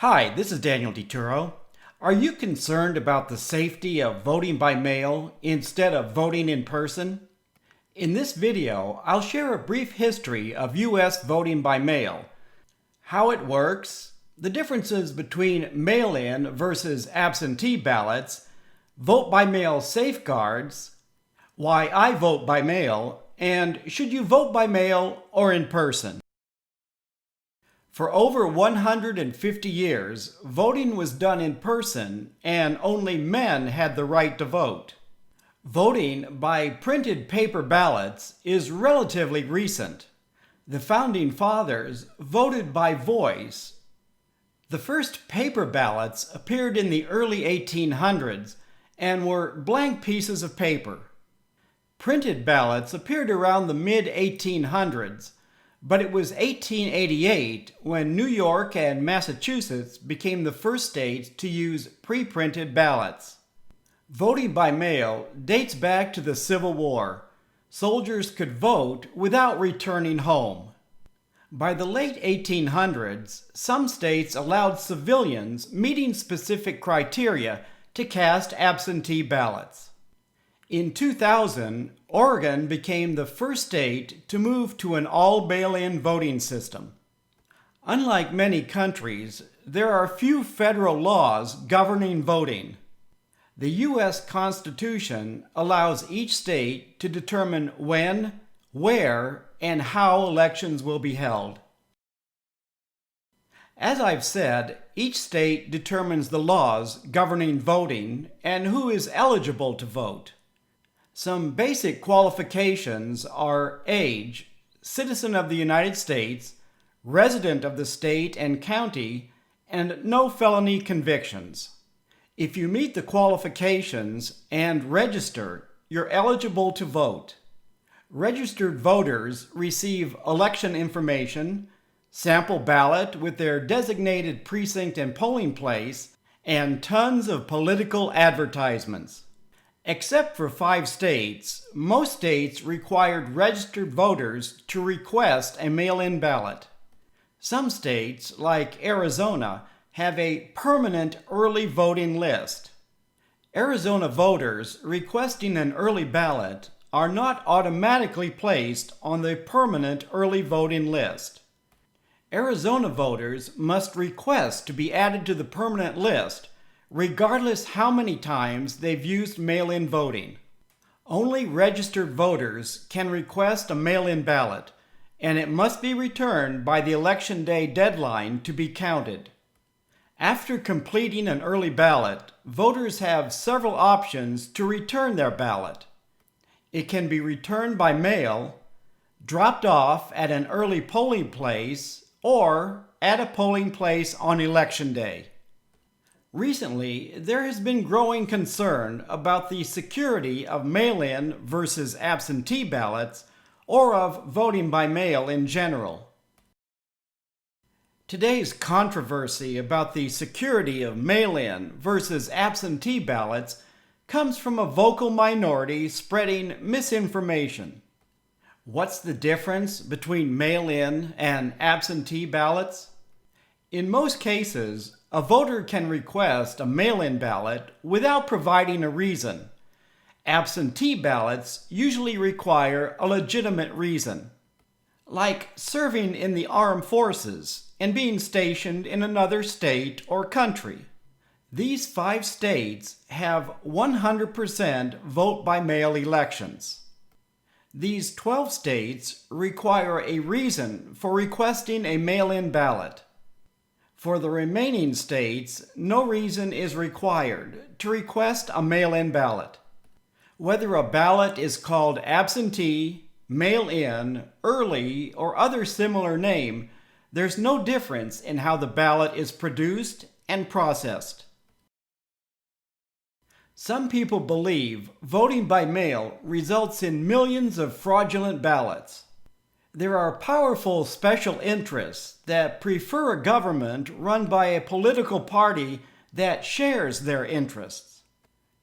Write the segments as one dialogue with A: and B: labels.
A: Hi, this is Daniel DiTuro. Are you concerned about the safety of voting by mail instead of voting in person? In this video, I'll share a brief history of U.S. voting by mail, how it works, the differences between mail-in versus absentee ballots, vote by mail safeguards, why I vote by mail, and should you vote by mail or in person? For over 150 years, voting was done in person and only men had the right to vote. Voting by printed paper ballots is relatively recent. The Founding Fathers voted by voice. The first paper ballots appeared in the early 1800s and were blank pieces of paper. Printed ballots appeared around the mid-1800s. But it was 1888 when New York and Massachusetts became the first states to use pre-printed ballots. Voting by mail dates back to the Civil War. Soldiers could vote without returning home. By the late 1800s, some states allowed civilians meeting specific criteria to cast absentee ballots. In 2000, Oregon became the first state to move to an all mail-in voting system. Unlike many countries, there are few federal laws governing voting. The U.S. Constitution allows each state to determine when, where, and how elections will be held. As I've said, each state determines the laws governing voting and who is eligible to vote. Some basic qualifications are age, citizen of the United States, resident of the state and county, and no felony convictions. If you meet the qualifications and register, you're eligible to vote. Registered voters receive election information, sample ballot with their designated precinct and polling place, and tons of political advertisements. Except for 5 states, most states required registered voters to request a mail-in ballot. Some states, like Arizona, have a permanent early voting list. Arizona voters requesting an early ballot are not automatically placed on the permanent early voting list. Arizona voters must request to be added to the permanent list regardless how many times they've used mail-in voting. Only registered voters can request a mail-in ballot, and it must be returned by the Election Day deadline to be counted. After completing an early ballot, voters have several options to return their ballot. It can be returned by mail, dropped off at an early polling place, or at a polling place on Election Day. Recently, there has been growing concern about the security of mail-in versus absentee ballots, or of voting by mail in general. Today's controversy about the security of mail-in versus absentee ballots comes from a vocal minority spreading misinformation. What's the difference between mail-in and absentee ballots? In most cases, a voter can request a mail-in ballot without providing a reason. Absentee ballots usually require a legitimate reason, like serving in the armed forces and being stationed in another state or country. These 5 states have 100% vote-by-mail elections. These 12 states require a reason for requesting a mail-in ballot. For the remaining states, no reason is required to request a mail-in ballot. Whether a ballot is called absentee, mail-in, early, or other similar name, there's no difference in how the ballot is produced and processed. Some people believe voting by mail results in millions of fraudulent ballots. There are powerful special interests that prefer a government run by a political party that shares their interests.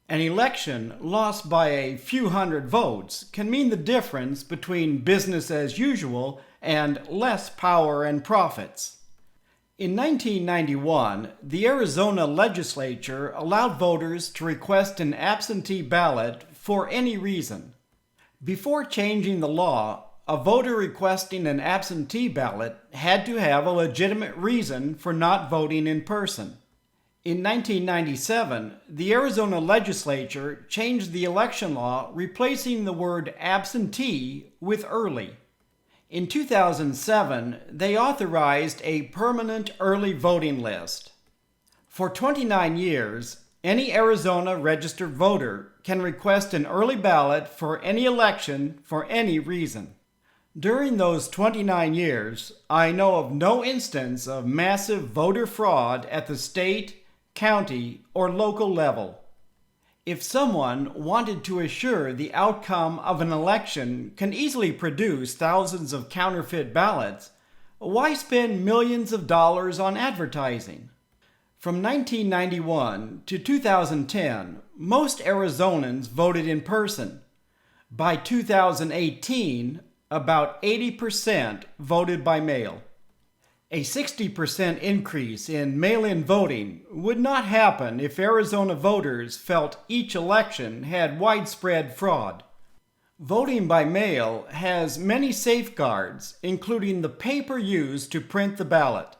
A: An election lost by a few hundred votes can mean the difference between business as usual and less power and profits. In 1991, the Arizona legislature allowed voters to request an absentee ballot for any reason. Before changing the law, a voter requesting an absentee ballot had to have a legitimate reason for not voting in person. In 1997, the Arizona legislature changed the election law, replacing the word absentee with early. In 2007, they authorized a permanent early voting list. For 29 years, any Arizona registered voter can request an early ballot for any election for any reason. During those 29 years, I know of no instance of massive voter fraud at the state, county, or local level. If someone wanted to assure the outcome of an election can easily produce thousands of counterfeit ballots, why spend millions of dollars on advertising? From 1991 to 2010, most Arizonans voted in person. By 2018, about 80% voted by mail. A 60% increase in mail-in voting would not happen if Arizona voters felt each election had widespread fraud. Voting by mail has many safeguards, including the paper used to print the ballot.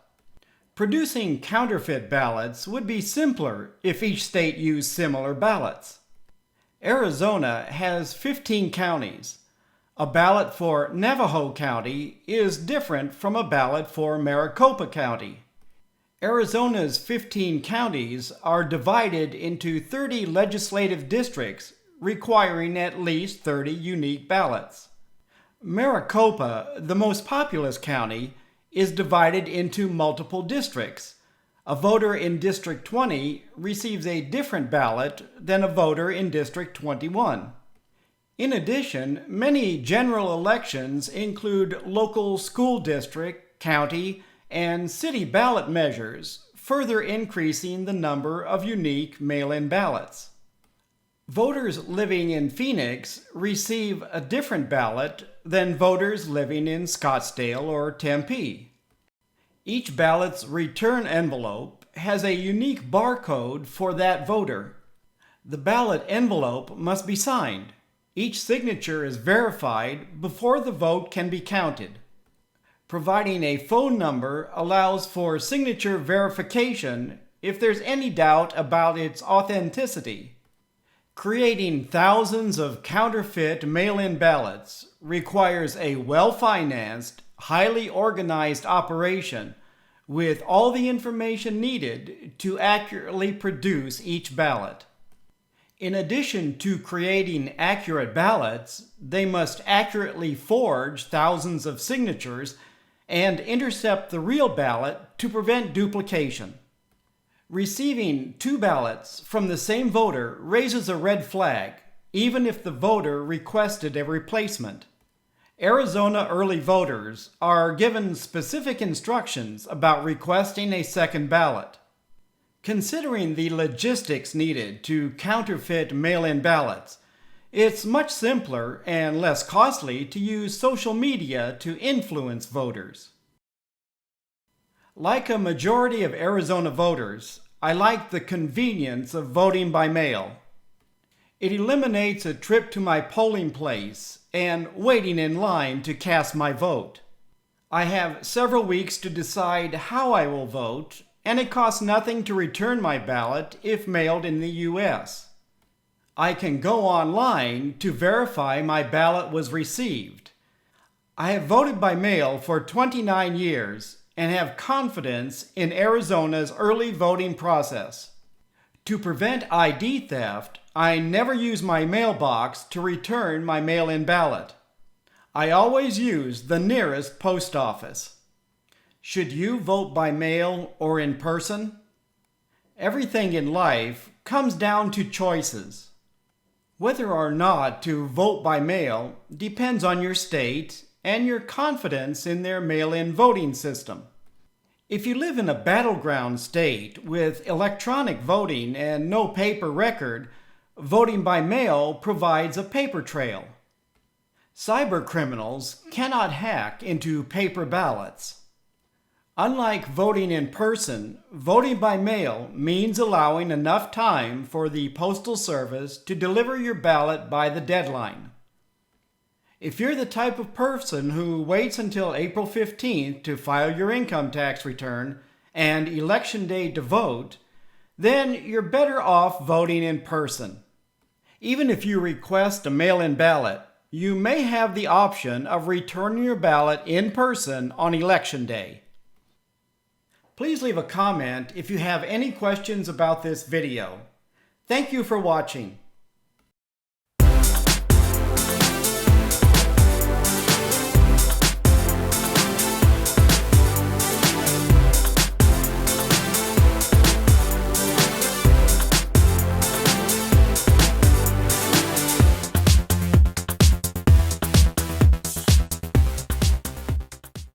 A: Producing counterfeit ballots would be simpler if each state used similar ballots. Arizona has 15 counties. A ballot for Navajo County is different from a ballot for Maricopa County. Arizona's 15 counties are divided into 30 legislative districts, requiring at least 30 unique ballots. Maricopa, the most populous county, is divided into multiple districts. A voter in District 20 receives a different ballot than a voter in District 21. In addition, many general elections include local school district, county, and city ballot measures, further increasing the number of unique mail-in ballots. Voters living in Phoenix receive a different ballot than voters living in Scottsdale or Tempe. Each ballot's return envelope has a unique barcode for that voter. The ballot envelope must be signed. Each signature is verified before the vote can be counted. Providing a phone number allows for signature verification if there's any doubt about its authenticity. Creating thousands of counterfeit mail-in ballots requires a well-financed, highly organized operation with all the information needed to accurately produce each ballot. In addition to creating accurate ballots, they must accurately forge thousands of signatures and intercept the real ballot to prevent duplication. Receiving two ballots from the same voter raises a red flag, even if the voter requested a replacement. Arizona early voters are given specific instructions about requesting a second ballot. Considering the logistics needed to counterfeit mail-in ballots, it's much simpler and less costly to use social media to influence voters. Like a majority of Arizona voters, I like the convenience of voting by mail. It eliminates a trip to my polling place and waiting in line to cast my vote. I have several weeks to decide how I will vote, and it costs nothing to return my ballot if mailed in the U.S. I can go online to verify my ballot was received. I have voted by mail for 29 years and have confidence in Arizona's early voting process. To prevent ID theft, I never use my mailbox to return my mail-in ballot. I always use the nearest post office. Should you vote by mail or in person? Everything in life comes down to choices. Whether or not to vote by mail depends on your state and your confidence in their mail-in voting system. If you live in a battleground state with electronic voting and no paper record, voting by mail provides a paper trail. Cyber criminals cannot hack into paper ballots. Unlike voting in person, voting by mail means allowing enough time for the Postal Service to deliver your ballot by the deadline. If you're the type of person who waits until April 15th to file your income tax return and Election Day to vote, then you're better off voting in person. Even if you request a mail-in ballot, you may have the option of returning your ballot in person on Election Day. Please leave a comment if you have any questions about this video. Thank you for watching.